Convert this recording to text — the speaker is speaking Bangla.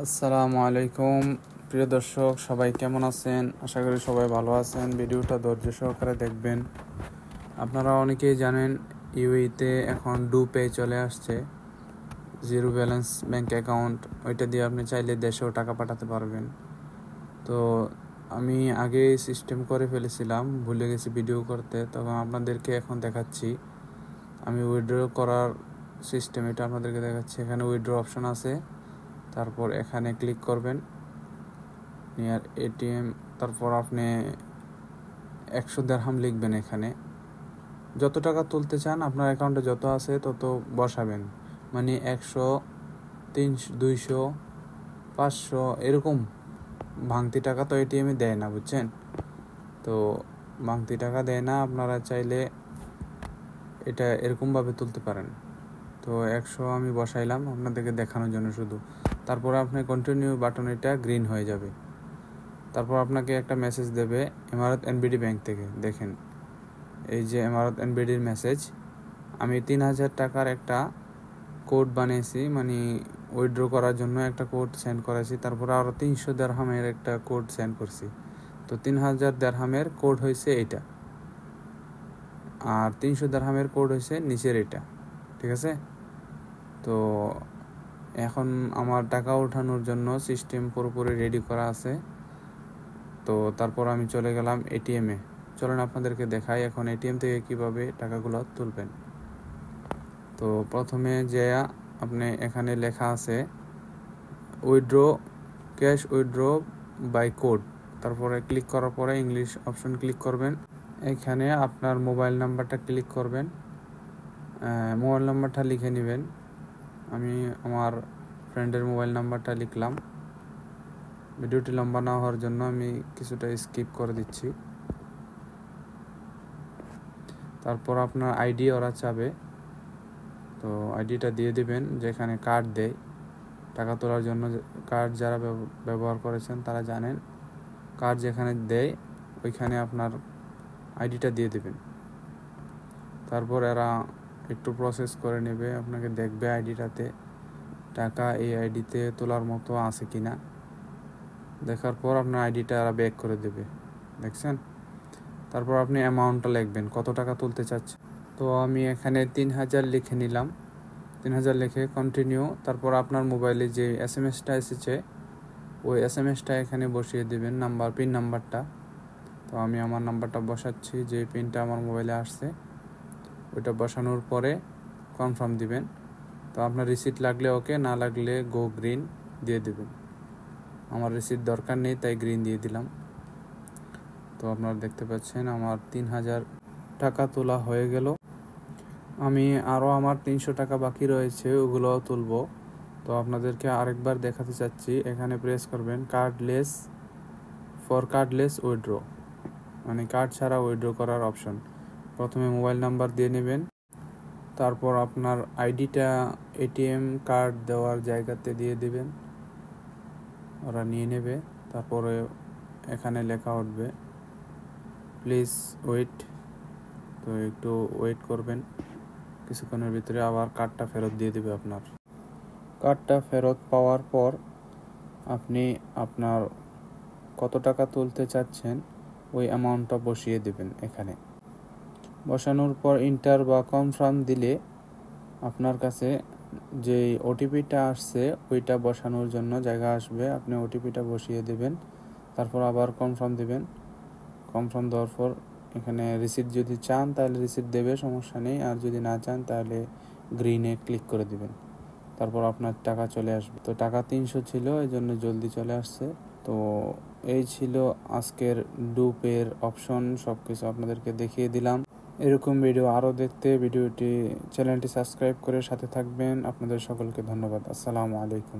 আসসালামু আলাইকুম প্রিয় দর্শক, সবাই কেমন আছেন? আশা করি সবাই ভালো আছেন। ভিডিওটা ধৈর্য সহকারে দেখবেন। আপনারা অনেকেই জানেন ইউএইতে এখন ডু-পে চলে আসছে, জিরো ব্যালেন্স ব্যাংক অ্যাকাউন্ট। ওইটা দিয়ে আপনি চাইলে দেশেও টাকা পাঠাতে পারবেন। তো আমি আগে সিস্টেম করে ফেলেছিলাম, ভুলে গেছি ভিডিও করতে, তখন আপনাদেরকে এখন দেখাচ্ছি। আমি উইথড্র করার সিস্টেম এটা আপনাদেরকে দেখাচ্ছি। এখানে উইথড্র অপশন আছে, তারপর এখানে ক্লিক করবেন, নিয়ার এটিএম, তারপর আপনি 100 দিরহাম লিখবেন। এখানে যত টাকা তুলতে চান আপনার অ্যাকাউন্টে যত আছে তত বসাবেন, মানে 100, 300, 200, 500 এরকম। ভাঙতি টাকা তো এটিএমে দেয় না, বুঝছেন? তো ভাঙতি টাকা দেয় না, আপনারা চাইলে এটা এরকমভাবে তুলতে পারেন। তো 100 আমি বসাইলাম আপনাদেরকে দেখানোর জন্য শুধু। তারপর আপনি কন্টিনিউ বাটন, এটা গ্রিন হয়ে যাবে। তারপর আপনাকে একটা মেসেজ দেবে ইমারত এনবিডি ব্যাংক থেকে। দেখেন, এই যে ইমারত এনবিডির মেসেজ। আমি 3000 টাকার একটা কোড বানিয়েছি, মানে উইথড্র করার জন্য একটা কোড সেন্ড করেছি। তারপর আরও 300 দিরহামের একটা কোড সেন্ড করছি। তো 3000 দিরহামের কোড হয়েছে এইটা, আর 300 দিরহামের কোড হয়েছে নিচের এটা। ঠিক আছে? তো এখন আমার টাকা ওঠানোর জন্য সিস্টেম পুরোপুরি রেডি করা আছে। তো তারপর আমি চলে গেলাম এটিএমে। চলেন আপনাদেরকে দেখাই এখন এটিএম থেকে কিভাবে টাকাগুলো তুলবেন। তো প্রথমে যে আপনি এখানে লেখা আছে withdraw, cash withdraw by code, তারপরে ক্লিক করার পরে ইংলিশ অপশন ক্লিক করবেন। এখানে আপনার মোবাইল নাম্বারটা ক্লিক করবেন, মোবাইল নাম্বারটা লিখে নেবেন। আমি আমার ফ্রেন্ডের মোবাইল নাম্বারটা লিখলাম। ভিডিওটি লম্বা না হওয়ার জন্য আমি কিছুটা স্কিপ করে দিচ্ছি। তারপর আপনার আইডি ওরা চাবে, তো আইডিটা দিয়ে দিবেন। যেখানে কার্ড দেয় টাকা তোলার জন্য, কার্ড যারা ব্যবহার করেছেন তারা জানেন, কার্ড যেখানে দেয় ওইখানে আপনার আইডিটা দিয়ে দিবেন। তারপর এরা একটু প্রসেস করে নেবে, আপনাকে দেখবে আইডিটাতে টাকা এই আইডিতে তোলার মতো আছে কিনা। দেখার পর আপনার আইডিটা এরা ব্যাক করে দেবে, দেখছেন? তারপর আপনি অ্যামাউন্টটা লিখবেন, কত টাকা তুলতে চাচ্ছেন। তো আমি এখানে 3000 লিখে নিলাম। 3000 লিখে কন্টিনিউ। তারপর আপনার মোবাইলে যে এসএমএসটা এসেছে ওই এসএমএসটা এখানে বসিয়ে দেবেন, পিন নাম্বারটা। তো আমি আমার নাম্বারটা বসাচ্ছি, যে পিনটা আমার মোবাইলে আসছে ওইটা বসানোর পরে কনফার্ম দিবেন। তো আপনার রিসিট লাগলে ওকে, না লাগলে গো গ্রিন দিয়ে দেবেন। আমার রিসিট দরকার নেই তাই গ্রিন দিয়ে দিলাম। তো আপনারা দেখতে পাচ্ছেন আমার 3000 টাকা তোলা হয়ে গেল। আমি আরও আমার 300 টাকা বাকি রয়েছে, ওগুলোও তুলব। তো আপনাদেরকে আরেকবার দেখাতে চাচ্ছি, এখানে প্রেস করবেন কার্ডলেস উইথড্র, মানে কার্ড ছাড়া উইথড্র করার অপশন। প্রথমে মোবাইল নাম্বার দিয়ে নেবেন, তারপর আপনার আইডিটা এটিএম কার্ড দেওয়ার জায়গাতে দিয়ে দিবেন, ওরা নিয়ে নেবে। তারপরে এখানে লেখা উঠবে প্লিজ ওয়েট। তো একটু ওয়েট করবেন, কিছুক্ষণের ভিতরে আবার কার্ডটা ফেরত দিয়ে দেবে। আপনার কার্ডটা ফেরত পাওয়ার পর আপনি আপনার কত টাকা তুলতে চাচ্ছেন ওই অ্যামাউন্টটা বসিয়ে দেবেন। এখানে বসানোর পর ইন্টার বা কনফার্ম দিলে আপনার কাছে যে ওটিপিটা আসছে ওইটা বসানোর জন্য জায়গা আসবে, আপনি ওটিপিটা বসিয়ে দেবেন। তারপর আবার কনফার্ম দেবেন। কনফার্ম দেওয়ার পর এখানে রিসিট যদি চান তাহলে রিসিট দেবে, সমস্যা নেই। আর যদি না চান তাহলে গ্রিনে ক্লিক করে দিবেন। তারপর আপনার টাকা চলে আসবে। তো টাকা 300 ছিল, এই জন্য জলদি চলে আসছে। তো এই ছিল আজকের ডু-পের অপশন, সব কিছু আপনাদেরকে দেখিয়ে দিলাম। এরকম ভিডিও আরও দেখতে চ্যানেলটি সাবস্ক্রাইব করে সাথে থাকবেন। আপনাদের সকলকে ধন্যবাদ। আসসালামু আলাইকুম।